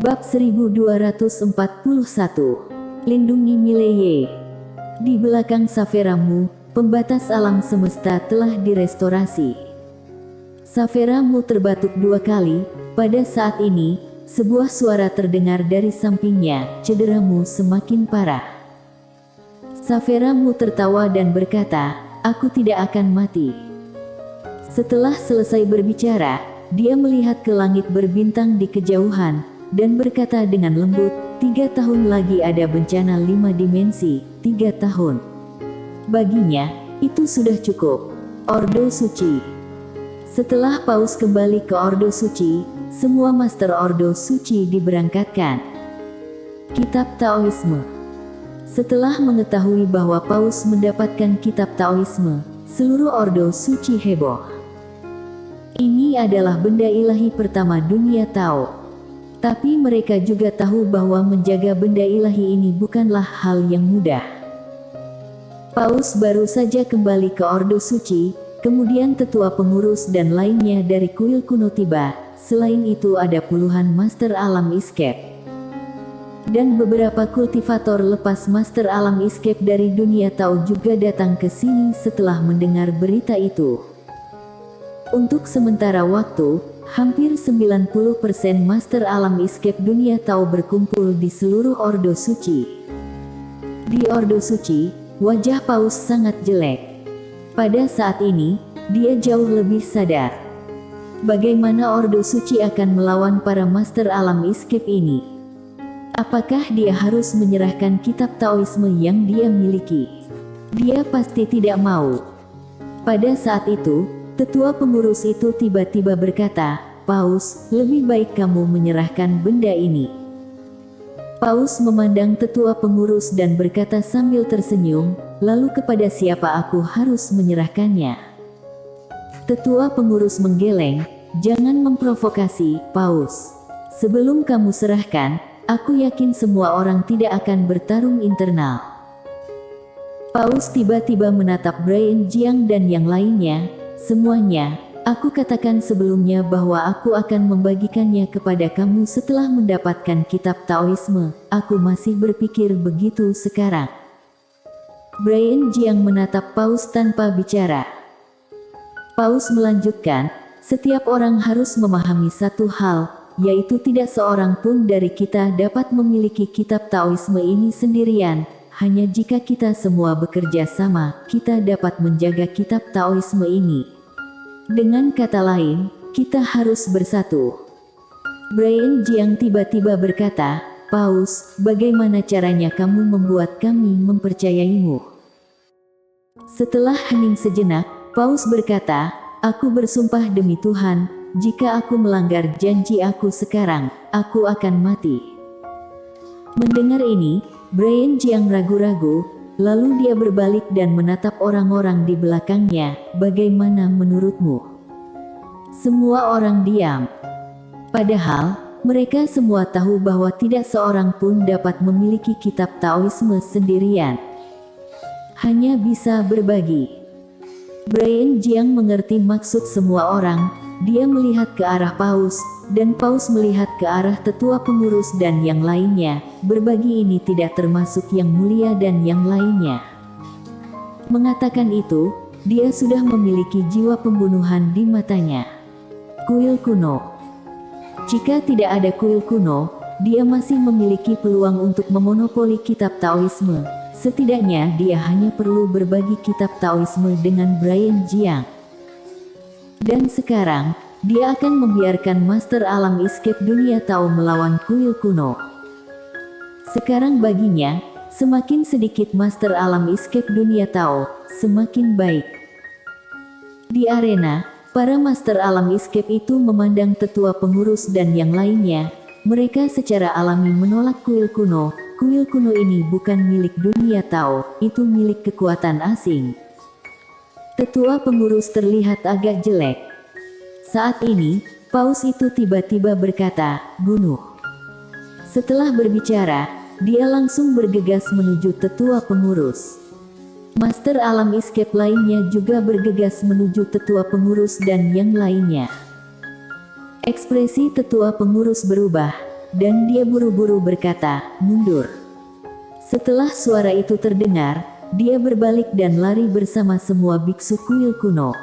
Bab 1241. Lindungi Mileye. Di belakang Saveramu, pembatas alam semesta telah direstorasi. Saveramu terbatuk 2 kali. Pada saat ini, sebuah suara terdengar dari sampingnya, "Cederamu semakin parah." Saveramu tertawa dan berkata, "Aku tidak akan mati." Setelah selesai berbicara, dia melihat ke langit berbintang di kejauhan, dan berkata dengan lembut, 3 tahun lagi ada bencana 5 dimensi, 3 tahun. Baginya, itu sudah cukup. Ordo Suci. Setelah Paus kembali ke Ordo Suci, semua Master Ordo Suci diberangkatkan. Kitab Taoisme. Setelah mengetahui bahwa Paus mendapatkan kitab Taoisme, seluruh Ordo Suci heboh. Ini adalah benda ilahi pertama dunia Tao. Tapi mereka juga tahu bahwa menjaga benda ilahi ini bukanlah hal yang mudah. Paus baru saja kembali ke Ordo Suci, kemudian tetua pengurus dan lainnya dari kuil kuno tiba. Selain itu ada puluhan Master Alam Escape. Dan beberapa kultivator lepas Master Alam Escape dari dunia Tao juga datang ke sini setelah mendengar berita itu. Untuk sementara waktu, hampir 90% Master Alam Escape dunia Tao berkumpul di seluruh Ordo Suci. Di Ordo Suci, wajah Paus sangat jelek. Pada saat ini, dia jauh lebih sadar. Bagaimana Ordo Suci akan melawan para Master Alam Escape ini? Apakah dia harus menyerahkan kitab Taoisme yang dia miliki? Dia pasti tidak mau. Pada saat itu, tetua pengurus itu tiba-tiba berkata, "Paus, lebih baik kamu menyerahkan benda ini." Paus memandang tetua pengurus dan berkata sambil tersenyum, "Lalu kepada siapa aku harus menyerahkannya?" Tetua pengurus menggeleng, "Jangan memprovokasi, Paus. Sebelum kamu serahkan, aku yakin semua orang tidak akan bertarung internal." Paus tiba-tiba menatap Brian Jiang dan yang lainnya. "Semuanya, aku katakan sebelumnya bahwa aku akan membagikannya kepada kamu setelah mendapatkan kitab Taoisme. Aku masih berpikir begitu sekarang." Brian Jiang menatap Paus tanpa bicara. Paus melanjutkan, "Setiap orang harus memahami satu hal, yaitu tidak seorang pun dari kita dapat memiliki kitab Taoisme ini sendirian. Hanya jika kita semua bekerja sama, kita dapat menjaga kitab Taoisme ini. Dengan kata lain, kita harus bersatu." Brian Jiang tiba-tiba berkata, "Paus, bagaimana caranya kamu membuat kami mempercayaimu?" Setelah hening sejenak, Paus berkata, "Aku bersumpah demi Tuhan, jika aku melanggar janji aku sekarang, aku akan mati." Mendengar ini, Brian Jiang ragu-ragu, lalu dia berbalik dan menatap orang-orang di belakangnya. "Bagaimana menurutmu?" Semua orang diam. Padahal, mereka semua tahu bahwa tidak seorang pun dapat memiliki kitab Taoisme sendirian. Hanya bisa berbagi. Brian Jiang mengerti maksud semua orang. Dia melihat ke arah Paus, dan Paus melihat ke arah tetua pengurus dan yang lainnya. Berbagi ini tidak termasuk yang mulia dan yang lainnya. Mengatakan itu, dia sudah memiliki jiwa pembunuhan di matanya. Kuil kuno. Jika tidak ada kuil kuno, dia masih memiliki peluang untuk memonopoli kitab Taoisme. Setidaknya dia hanya perlu berbagi kitab Taoisme dengan Brian Jiang. Dan sekarang, dia akan membiarkan Master Alam Escape dunia Tao melawan kuil kuno. Sekarang baginya, semakin sedikit Master Alam Escape dunia Tao, semakin baik. Di arena, para Master Alam Escape itu memandang tetua pengurus dan yang lainnya. Mereka secara alami menolak kuil kuno. Kuil kuno ini bukan milik dunia Tao, itu milik kekuatan asing. Tetua pengurus terlihat agak jelek. Saat ini, Paus itu tiba-tiba berkata, "Bunuh." Setelah berbicara, dia langsung bergegas menuju tetua pengurus. Master Alam Escape lainnya juga bergegas menuju tetua pengurus dan yang lainnya. Ekspresi tetua pengurus berubah. dan dia buru-buru berkata, "Mundur." Setelah suara itu terdengar, dia berbalik dan lari bersama semua biksu kuil kuno.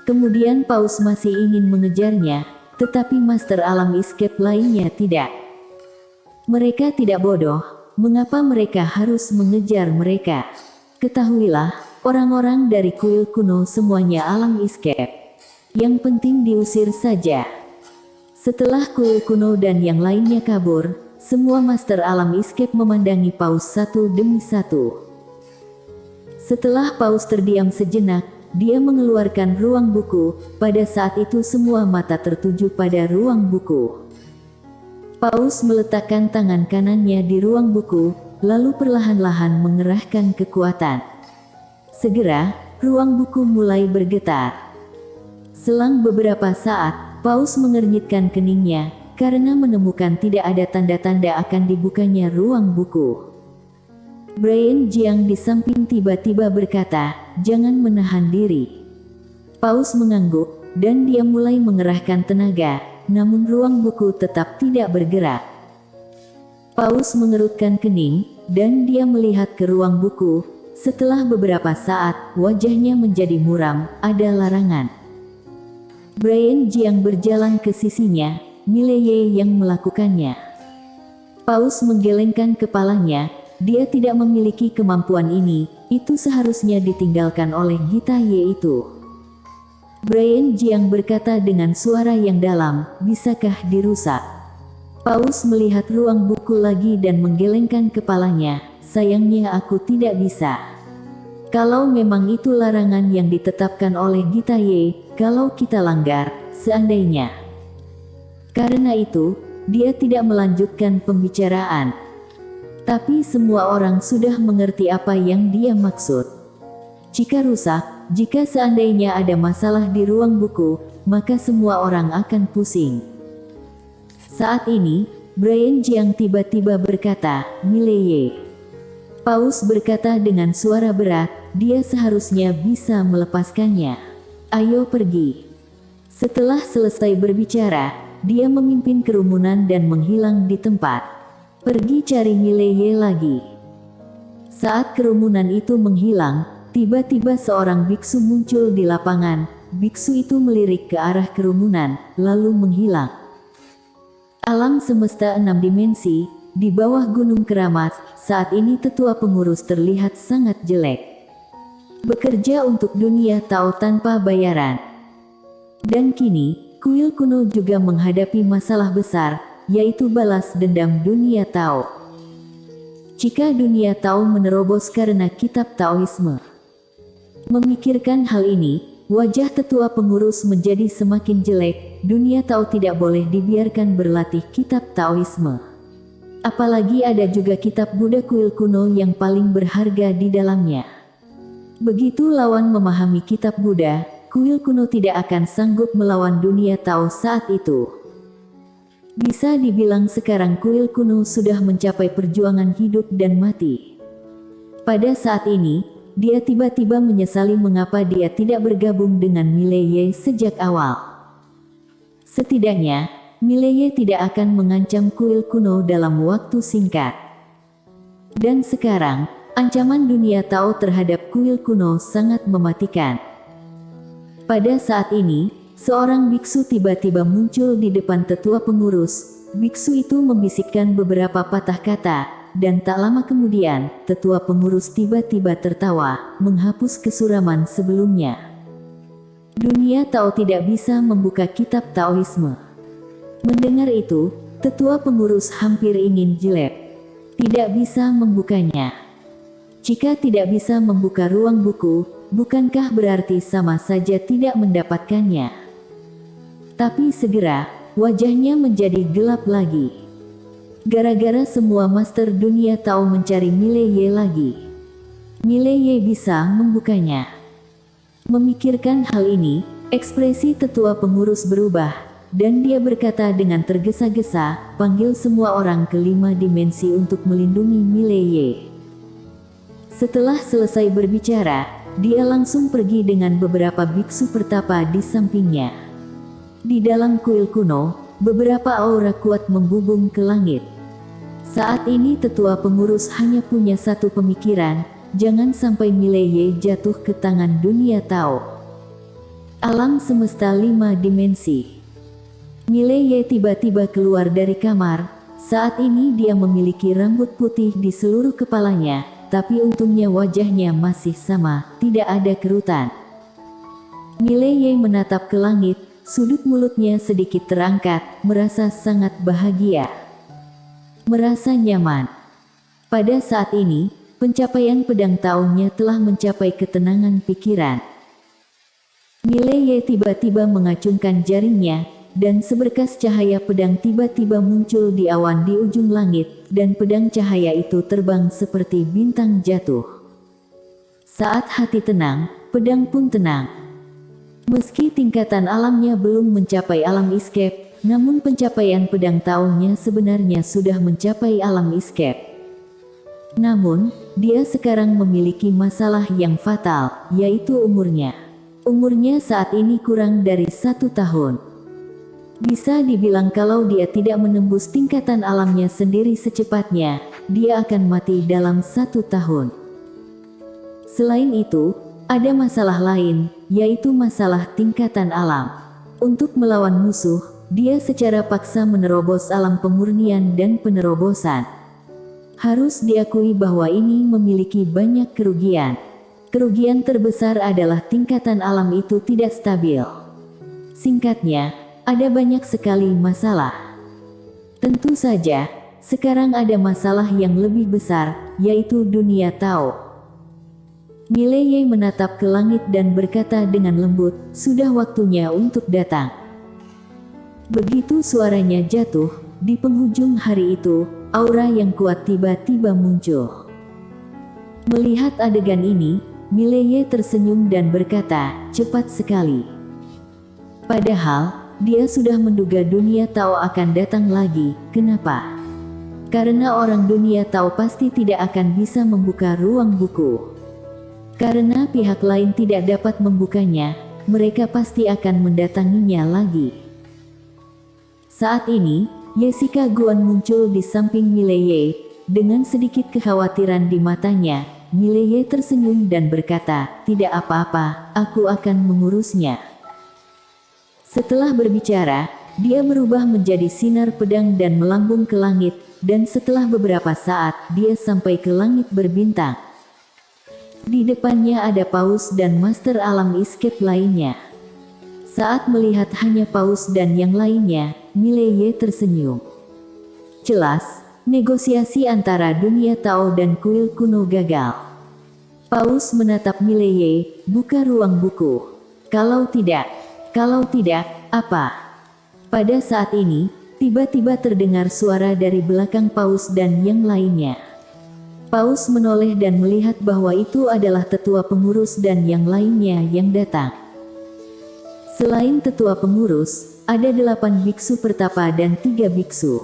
Kemudian Paus masih ingin mengejarnya, tetapi Master Alam Escape lainnya tidak. Mereka tidak bodoh, mengapa mereka harus mengejar mereka? Ketahuilah, orang-orang dari kuil kuno semuanya Alam Escape. Yang penting diusir saja. Setelah kuil kuno dan yang lainnya kabur, semua Master Alam Escape memandangi Paus satu demi satu. Setelah Paus terdiam sejenak, dia mengeluarkan ruang buku. Pada saat itu semua mata tertuju pada ruang buku. Paus meletakkan tangan kanannya di ruang buku, lalu perlahan-lahan mengerahkan kekuatan. Segera, ruang buku mulai bergetar. Selang beberapa saat, Paus mengernyitkan keningnya, karena menemukan tidak ada tanda-tanda akan dibukanya ruang buku. Brian Jiang di samping tiba-tiba berkata, "Jangan menahan diri." Paus mengangguk, dan dia mulai mengerahkan tenaga, namun ruang buku tetap tidak bergerak. Paus mengerutkan kening, dan dia melihat ke ruang buku. Setelah beberapa saat, wajahnya menjadi muram, ada larangan. Brian Jiang berjalan ke sisinya, Mileye yang melakukannya. Paus menggelengkan kepalanya, dia tidak memiliki kemampuan ini, itu seharusnya ditinggalkan oleh Gita Ye itu. Brian Jiang berkata dengan suara yang dalam, "Bisakah dirusak?" Paus melihat ruang buku lagi dan menggelengkan kepalanya, "Sayangnya aku tidak bisa." Kalau memang itu larangan yang ditetapkan oleh Gita Ye, kalau kita langgar, seandainya. Karena itu, dia tidak melanjutkan pembicaraan. Tapi semua orang sudah mengerti apa yang dia maksud. Jika rusak, jika seandainya ada masalah di ruang buku, maka semua orang akan pusing. Saat ini, Brian Jiang tiba-tiba berkata, "Mileye." Paus berkata dengan suara berat, dia seharusnya bisa melepaskannya. "Ayo pergi." Setelah selesai berbicara, dia memimpin kerumunan dan menghilang di tempat. "Pergi cari Mileye lagi." Saat kerumunan itu menghilang, tiba-tiba seorang biksu muncul di lapangan. Biksu itu melirik ke arah kerumunan, lalu menghilang. Alam semesta 6 dimensi, di bawah Gunung Keramat, saat ini tetua pengurus terlihat sangat jelek. Bekerja untuk dunia Tao tanpa bayaran. Dan kini, kuil kuno juga menghadapi masalah besar, yaitu balas dendam dunia Tao. Jika dunia Tao menerobos karena kitab Taoisme. Memikirkan hal ini, wajah tetua pengurus menjadi semakin jelek. Dunia Tao tidak boleh dibiarkan berlatih kitab Taoisme. Apalagi ada juga kitab Buddha kuil kuno yang paling berharga di dalamnya. Begitu lawan memahami kitab Buddha, kuil kuno tidak akan sanggup melawan dunia Tao saat itu. Bisa dibilang sekarang kuil kuno sudah mencapai perjuangan hidup dan mati. Pada saat ini, dia tiba-tiba menyesali mengapa dia tidak bergabung dengan Mileye sejak awal. Setidaknya, Mileye tidak akan mengancam kuil kuno dalam waktu singkat. Dan sekarang, ancaman dunia Tao terhadap kuil kuno sangat mematikan. Pada saat ini, seorang biksu tiba-tiba muncul di depan tetua pengurus. Biksu itu membisikkan beberapa patah kata, dan tak lama kemudian, tetua pengurus tiba-tiba tertawa, menghapus kesuraman sebelumnya. Dunia Tao tidak bisa membuka kitab Taoisme. Mendengar itu, tetua pengurus hampir ingin jelek. Tidak bisa membukanya. Jika tidak bisa membuka ruang buku, bukankah berarti sama saja tidak mendapatkannya? Tapi segera, wajahnya menjadi gelap lagi. Gara-gara semua master dunia Tao mencari Mileye lagi. Mileye bisa membukanya. Memikirkan hal ini, ekspresi tetua pengurus berubah. Dan dia berkata dengan tergesa-gesa, "Panggil semua orang ke 5 dimensi untuk melindungi Mileye." Setelah selesai berbicara, dia langsung pergi dengan beberapa biksu pertapa di sampingnya. Di dalam kuil kuno, beberapa aura kuat membubung ke langit. Saat ini tetua pengurus hanya punya satu pemikiran, jangan sampai Mileye jatuh ke tangan dunia Tao. Alam semesta 5 dimensi. Mileye tiba-tiba keluar dari kamar. Saat ini dia memiliki rambut putih di seluruh kepalanya, tapi untungnya wajahnya masih sama, tidak ada kerutan. Mileye menatap ke langit, sudut mulutnya sedikit terangkat, merasa sangat bahagia. Merasa nyaman. Pada saat ini, pencapaian pedang Tao-nya telah mencapai ketenangan pikiran. Mileye tiba-tiba mengacungkan jaringnya, dan seberkas cahaya pedang tiba-tiba muncul di awan di ujung langit, dan pedang cahaya itu terbang seperti bintang jatuh. Saat hati tenang, pedang pun tenang. Meski tingkatan alamnya belum mencapai alam escape, namun pencapaian pedang Tao-nya sebenarnya sudah mencapai alam escape. Namun, dia sekarang memiliki masalah yang fatal, yaitu umurnya. Umurnya saat ini kurang dari 1 tahun. Bisa dibilang kalau dia tidak menembus tingkatan alamnya sendiri secepatnya, dia akan mati dalam 1 tahun. Selain itu, ada masalah lain, yaitu masalah tingkatan alam. Untuk melawan musuh, dia secara paksa menerobos alam pemurnian dan penerobosan. Harus diakui bahwa ini memiliki banyak kerugian. Kerugian terbesar adalah tingkatan alam itu tidak stabil. Singkatnya, ada banyak sekali masalah. Tentu saja, sekarang ada masalah yang lebih besar, yaitu dunia Tao. Mileye menatap ke langit dan berkata dengan lembut, "Sudah waktunya untuk datang." Begitu suaranya jatuh, di penghujung hari itu, aura yang kuat tiba-tiba muncul. Melihat adegan ini, Mileye tersenyum dan berkata, "Cepat sekali." Padahal, dia sudah menduga dunia Tao akan datang lagi. Kenapa? Karena orang dunia Tao pasti tidak akan bisa membuka ruang buku. Karena pihak lain tidak dapat membukanya, mereka pasti akan mendatanginya lagi. Saat ini, Jessica Guan muncul di samping Mileye. Dengan sedikit kekhawatiran di matanya, Mileye tersenyum dan berkata, "Tidak apa-apa, aku akan mengurusnya." Setelah berbicara, dia berubah menjadi sinar pedang dan melambung ke langit, dan setelah beberapa saat, dia sampai ke langit berbintang. Di depannya ada Paus dan Master Alam Escape lainnya. Saat melihat hanya Paus dan yang lainnya, Mileye tersenyum. Jelas, negosiasi antara dunia Tao dan kuil kuno gagal. Paus menatap Mileye, "Buka ruang buku. Kalau tidak, apa?" Pada saat ini, tiba-tiba terdengar suara dari belakang Paus dan yang lainnya. Paus menoleh dan melihat bahwa itu adalah tetua pengurus dan yang lainnya yang datang. Selain tetua pengurus, ada 8 biksu pertapa dan 3 biksu.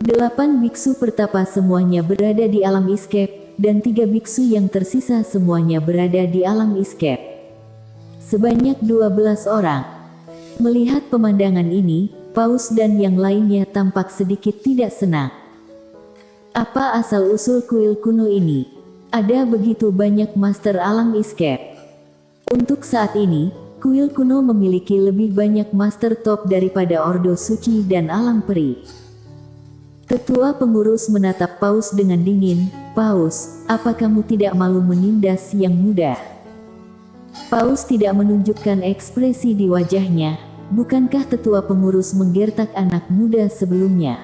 8 biksu pertapa semuanya berada di alam escape, dan 3 biksu yang tersisa semuanya berada di alam escape. Sebanyak 12 orang. Melihat pemandangan ini, Paus dan yang lainnya tampak sedikit tidak senang. Apa asal-usul kuil kuno ini? Ada begitu banyak master alam escape. Untuk saat ini, kuil kuno memiliki lebih banyak master top daripada Ordo Suci dan Alam Peri. Ketua pengurus menatap Paus dengan dingin. "Paus, apa kamu tidak malu menindas yang muda?" Paus tidak menunjukkan ekspresi di wajahnya. Bukankah tetua pengurus menggertak anak muda sebelumnya?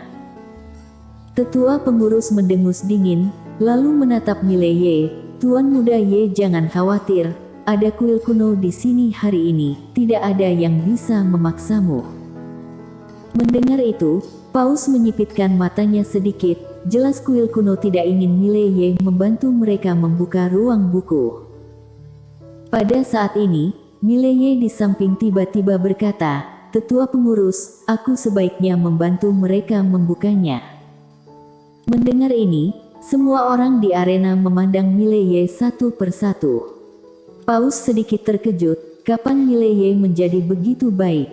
Tetua pengurus mendengus dingin, lalu menatap Mileye. "Tuan muda Ye, jangan khawatir. Ada kuil kuno di sini hari ini, tidak ada yang bisa memaksamu." Mendengar itu, Paus menyipitkan matanya sedikit. Jelas kuil kuno tidak ingin Mileye membantu mereka membuka ruang buku. Pada saat ini, Mileye di samping tiba-tiba berkata, "Tetua pengurus, aku sebaiknya membantu mereka membukanya." Mendengar ini, semua orang di arena memandang Mileye satu persatu. Paus sedikit terkejut, kapan Mileye menjadi begitu baik?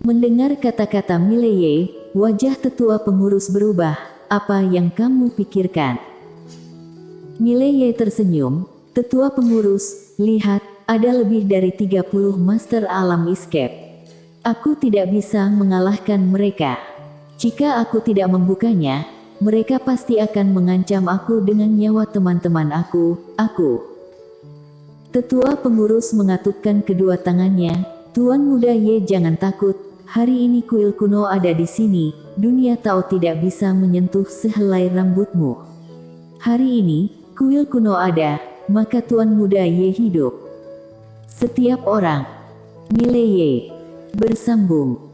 Mendengar kata-kata Mileye, wajah tetua pengurus berubah. Apa yang kamu pikirkan? Mileye tersenyum. Tetua pengurus, lihat, ada lebih dari 30 master alam escape. Aku tidak bisa mengalahkan mereka. Jika aku tidak membukanya, mereka pasti akan mengancam aku dengan nyawa teman-teman aku. Tetua pengurus mengatupkan kedua tangannya. Tuan muda Ye, jangan takut. Hari ini kuil kuno ada di sini. Dunia Tao tidak bisa menyentuh sehelai rambutmu. Hari ini, kuil kuno ada, maka Tuan muda Ye hidup. Setiap orang. Mileye bersambung.